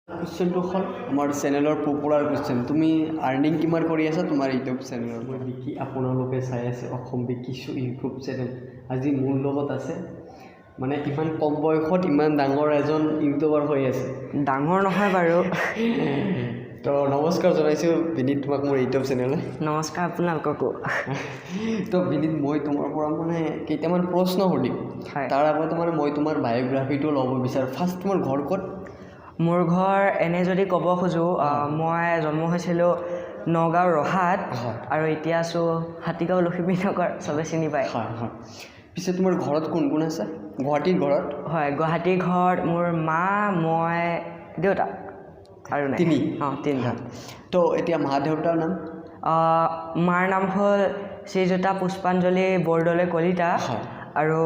কুৱেশ্যনটো হ'ল আমাৰ চেনেলৰ পপুলাৰ কুৱেশ্যন। তুমি আৰ্নিং কিমান কৰি আছা তোমাৰ ইউটিউব চেনেলৰ? মই বিকি, আপোনালোকে চাই আছে অসম বিকি ইউটিউব চেনেল। আজি মোৰ লগত আছে মানে ইমান কম বয়সত ইমান ডাঙৰ এজন ইউটিউবাৰ হৈ আছে। ডাঙৰ নহয় বাৰু। তো নমস্কাৰ জনাইছোঁ বিনীত, তোমাক মোৰ ইউটিউব চেনেলে। নমস্কাৰ আপোনালোককো। তো বিনীত, মই তোমাৰ পৰা মানে কেইটামান প্ৰশ্ন সুধিম। তাৰ আগতে মানে মই তোমাৰ বায়োগ্ৰাফিটো ল'ব বিচাৰোঁ। ফাৰ্ষ্ট, তোমাৰ ঘৰ ক'ত? মোৰ ঘৰ এনে যদি ক'ব খোজোঁ, মই জন্ম হৈছিলোঁ নগাঁও ৰহাত আৰু এতিয়া আছোঁ হাতীগাঁও লখিমীনগৰ, চবে চিনি পায়। হয় হয়। পিছে তোমাৰ ঘৰত কোন কোন আছে? গুৱাহাটীৰ ঘৰত? হয়, গুৱাহাটীৰ ঘৰত মোৰ মা, মই, দেউতা আৰু নাই। তিনিজন। তো এতিয়া মা দেউতাৰ নাম? মাৰ নাম হ'ল শ্ৰীযুতা পুষ্পাঞ্জলি বৰদলৈ কলিতা আৰু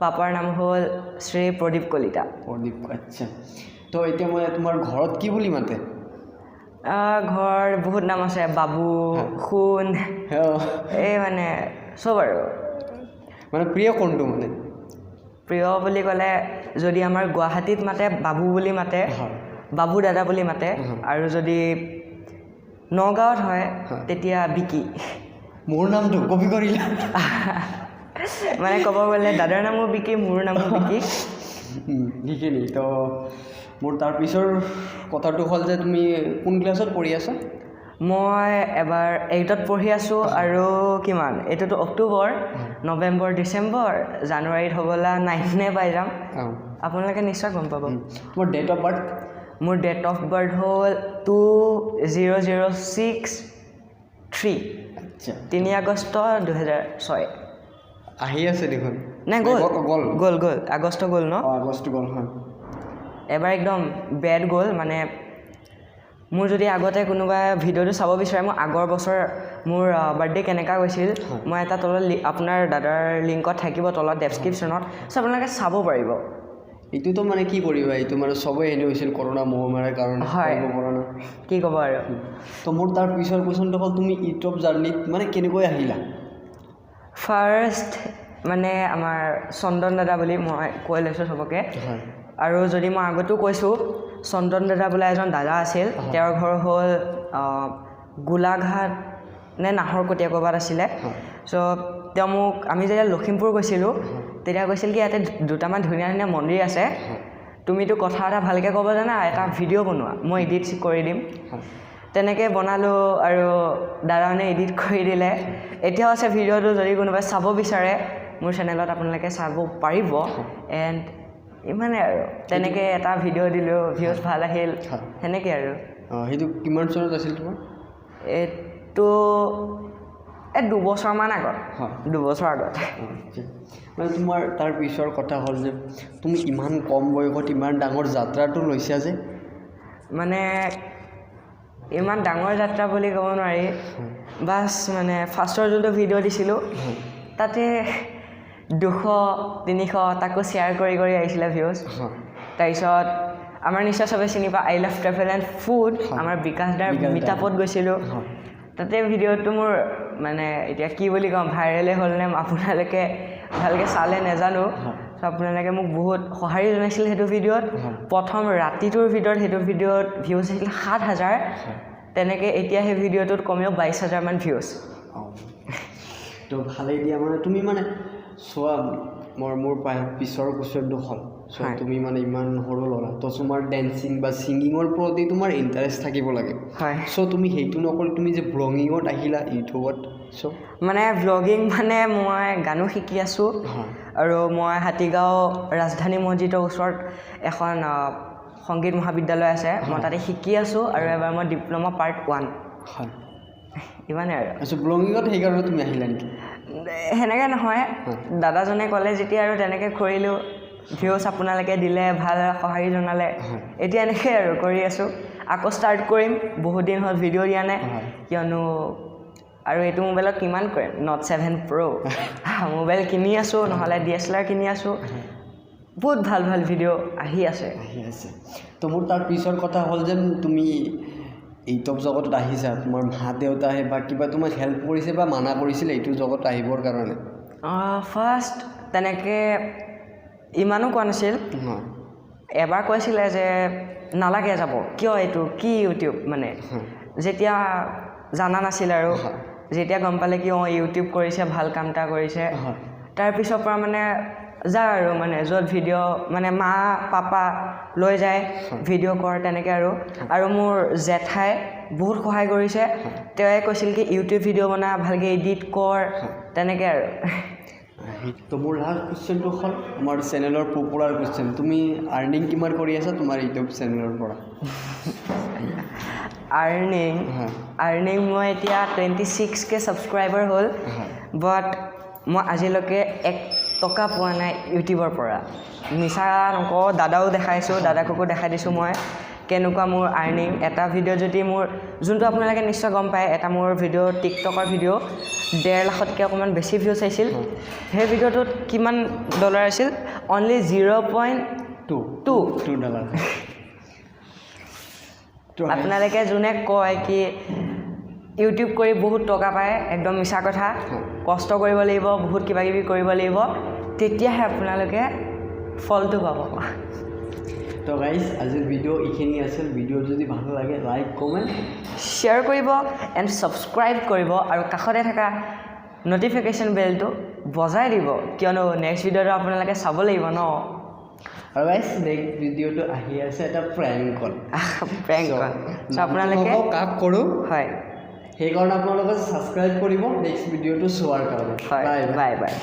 পাপাৰ নাম হ'ল শ্ৰী প্ৰদীপ কলিতা। প্ৰদীপ, আচ্ছা। তো এতিয়া মই তোমাৰ ঘৰত কি বুলি মাতে? ঘৰ বহুত নাম আছে, বাবু, সোণ, এই মানে চব আৰু। মানে প্ৰিয় কোনটো? মানে প্ৰিয় বুলি ক'লে যদি আমাৰ গুৱাহাটীত মাতে বাবু বুলি মাতে, বাবু দাদা বুলি মাতে, আৰু যদি নগাঁৱত হয় তেতিয়া বিকি। মোৰ নামটো কপি কৰিলা? মানে ক'ব গ'লে দাদাৰ নামো বিকি, মোৰ নামো বিকি। সেইখিনি। তো মোৰ তাৰপিছৰ কথাটো হ'ল যে তুমি কোন ক্লাছত পঢ়ি আছা? মই এবাৰ 8ত পঢ়ি আছোঁ আৰু কিমান, এইটোতো অক্টোবৰ, নৱেম্বৰ, ডিচেম্বৰ, জানুৱাৰীত হ'বলা 9 পাই যাম। আপোনালোকে নিশ্চয় গম পাব। মোৰ ডেট অফ বাৰ্থ? মোৰ ডেট অফ বাৰ্থ হ'ল 2006-3। আচ্ছা, 3 আগষ্ট 2006। আহি আছে দেখোন। নাই, গ'ল আগষ্ট গ'ল ন? আগষ্ট গ'ল, হয়। এবাৰ একদম বেড গ'ল। মানে মোৰ যদি আগতে কোনোবা ভিডিঅ'টো চাব বিচাৰে, মোৰ আগৰ বছৰ মোৰ বাৰ্থডে কেনেকুৱা গৈছিল, মই এটা তলত আপোনাৰ দাদাৰ লিংকত থাকিব তলত ডেছক্ৰিপশ্যনত, চ' আপোনালোকে চাব পাৰিব। এইটোতো মানে কি কৰিবা, এইটো মানে চবেই এনে হৈছিল কৰোণা মহামাৰীৰ কাৰণে। হয়, কি ক'ব আৰু। তো মোৰ তাৰ পিছৰ কুৱেশ্যনটো হ'ল তুমি ইউটিউব জাৰ্ণিত মানে কেনেকৈ আহিলা? ফাৰ্ষ্ট মানে আমাৰ চন্দন দাদা বুলি মই কৈ লৈছোঁ চবকে, আৰু যদি মই আগতেও কৈছোঁ, চন্দন দাদা বোলা এজন দাদা আছিল। তেওঁৰ ঘৰ হ'ল গোলাঘাট নে নাহৰকটীয়া ক'ৰবাত আছিলে। চ' তেওঁ মোক, আমি যেতিয়া লখিমপুৰ গৈছিলোঁ তেতিয়া কৈছিল কি ইয়াতে দুটামান ধুনীয়া ধুনীয়া মন্দিৰ আছে, তুমিতো কথা এটা ভালকৈ ক'ব জানা, এটা ভিডিঅ' বনোৱা, মই এডিট কৰি দিম। তেনেকৈ বনালোঁ আৰু দাদাজনে এডিট কৰি দিলে। এতিয়াও আছে ভিডিঅ'টো, যদি কোনোবাই চাব বিচাৰে মোৰ চেনেলত আপোনালোকে চাব পাৰিব। এণ্ড ইমানে আৰু, তেনেকৈ এটা ভিডিঅ' দিলোঁ, ভিউজ ভাল আহিল, সেনেকৈ আৰু। সেইটো কিমান চনত আছিল তোমাৰ? এইটো 2 বছৰমান আগত। 2 বছৰ আগত। মানে তোমাৰ তাৰ পিছৰ কথা হ'ল যে তুমি ইমান কম বয়সত ইমান ডাঙৰ যাত্ৰাটো লৈছা যে? মানে ইমান ডাঙৰ যাত্ৰা বুলি ক'ব নোৱাৰি, বাছ মানে ফাৰ্ষ্টৰ যোনটো ভিডিঅ' দিছিলোঁ তাতে 200-300 তাকো শ্বেয়াৰ কৰি আহিছিলে ভিউজ। তাৰপিছত আমাৰ নিশ্চয় চবে চিনি পায় I love travel and food, আমাৰ বিকাশ দাৰ মিটআপত গৈছিলোঁ। তাতে ভিডিঅ'টো মোৰ মানে এতিয়া কি বুলি ক'ম, ভাইৰেলে হ'ল নে আপোনালোকে ভালকৈ চালে নেজানো। চ' আপোনালোকে মোক বহুত সঁহাৰি জনাইছিল সেইটো ভিডিঅ'ত। প্ৰথম ৰাতিটোৰ ভিতৰত সেইটো ভিডিঅ'ত ভিউজ আহিছিল 7,000। তেনেকৈ এতিয়া সেই ভিডিঅ'টোত কমেও 22,000 মান ভিউজ। তো ভালেই দিয়া। মানে তুমি মানে চোৱা, মোৰ পিছৰ কুৱেশ্যনটো হ'ল, চ' তুমি মানে ইমান সৰু ল'ৰা, তো তোমাৰ ডেন্সিং বা ছিংগিঙৰ প্ৰতি তোমাৰ ইণ্টাৰেষ্ট থাকিব লাগে। চ' তুমি সেইটো নকৰি তুমি যে ব্লগিঙত আহিলা ইউটিউবত। চ' মানে ব্লগিং মানে মই গানো শিকি আছোঁ, আৰু মই হাতীগাঁও ৰাজধানী মছজিদৰ ওচৰত এখন সংগীত মহাবিদ্যালয় আছে, মই তাতে শিকি আছোঁ, আৰু এবাৰ মই ডিপ্ল'মা পাৰ্ট 1। ইমানেই আৰু। আচ্ছা, ব্লগিঙত সেইকাৰণে তুমি আহিলা নেকি? সেনেকৈ নহয়, দাদাজনে ক'লে যেতিয়া আৰু তেনেকৈ কৰিলোঁ, ভিউজ আপোনালোকে দিলে, ভাল সঁহাৰি জনালে, এতিয়া এনেকৈ আৰু কৰি আছোঁ। আকৌ ষ্টাৰ্ট কৰিম, বহুত দিন হ'ল ভিডিঅ' দিয়া নাই, কিয়নো আৰু এইটো মোবাইলত কিমান কৰিম, Note 7 Pro মোবাইল কিনি আছোঁ, নহ'লে DSLR কিনি আছোঁ, বহুত ভাল ভাল ভিডিঅ' আহি আছে। তো মোৰ তাৰ পিছৰ কথা হ'ল যেন তুমি ইউটিউব জগতত আহিছা, তোমাৰ মা দেউতাই বা কিবা তোমাক হেল্প কৰিছে বা মানা কৰিছিলে এইটো জগত আহিবৰ কাৰণে? ফাৰ্ষ্ট তেনেকৈ ইমানো কোৱা নাছিল। এবাৰ কৈছিলে যে নালাগে যাব কিয় এইটো কি ইউটিউব মানে যেতিয়া জানা নাছিল আৰু যেতিয়া গম পালে কি ইউটিউব কৰিছে ভাল কাম এটা কৰিছে তাৰপিছৰ পৰা মানে যায় আৰু মানে য'ত ভিডিঅ' মানে মা পাপা লৈ যায় ভিডিঅ' কৰ তেনেকৈ আৰু মোৰ জেঠাই বহুত সহায় কৰিছে তেওঁৱে কৈছিল কি ইউটিউব ভিডিঅ' বনা ভালকৈ এডিট কৰ তেনেকৈ আৰু তো মোৰ লাষ্ট কুৱেশ্যনটো হ'ল আমাৰ চেনেলৰ পপুলাৰ কুৱেশ্যন তুমি আৰ্নিং কিমান কৰি আছা তোমাৰ ইউটিউব চেনেলৰ পৰা আৰ্নিং মই এতিয়া 26K ছাবস্ক্ৰাইবাৰ হ'ল বাট মই আজিলৈকে 1 টকা পোৱা নাই ইউটিউবৰ পৰা মিছা নকওঁ দাদাও দেখাইছোঁ দাদাকো দেখাই দিছোঁ মই কেনেকুৱা মোৰ আৰ্নিং এটা ভিডিঅ' যদি মোৰ যোনটো আপোনালোকে নিশ্চয় গম পায় এটা মোৰ ভিডিঅ' টিকটকৰ ভিডিঅ' 1.5 লাখতকৈ অকণমান বেছি ভিউজ আহিছিল সেই ভিডিঅ'টোত কিমান ডলাৰ আছিল অনলি $0.2 আপোনালোকে যোনে কয় কি ইউটিউব কৰি বহুত টকা পায় একদম মিছা কথা কষ্ট কৰিব লাগিব বহুত কিবা কিবি কৰিব লাগিব তেতিয়াহে আপোনালোকে ফলটো পাব তো গাইজ আজিৰ ভিডিঅ' এইখিনি আছিল ভিডিঅ' যদি ভাল লাগে লাইক কমেণ্ট শ্বেয়াৰ কৰিব এণ্ড ছাবস্ক্ৰাইব কৰিব আৰু কাষতে থকা ন'টিফিকেশ্যন বেলটো বজাই দিব কিয়নো নেক্সট ভিডিঅ'টো আপোনালোকে চাব লাগিব ন আৰু গাইজ নেক্সট ভিডিঅ'টো আহি আছে এটা প্ৰেংক কল চ' আপোনালোকে কাক কৰোঁ হয় সেইকাৰণে আপোনালোকে ছাবস্ক্ৰাইব কৰিব নেক্সট ভিডিঅ'টো চোৱাৰ কাৰণে হয় বাই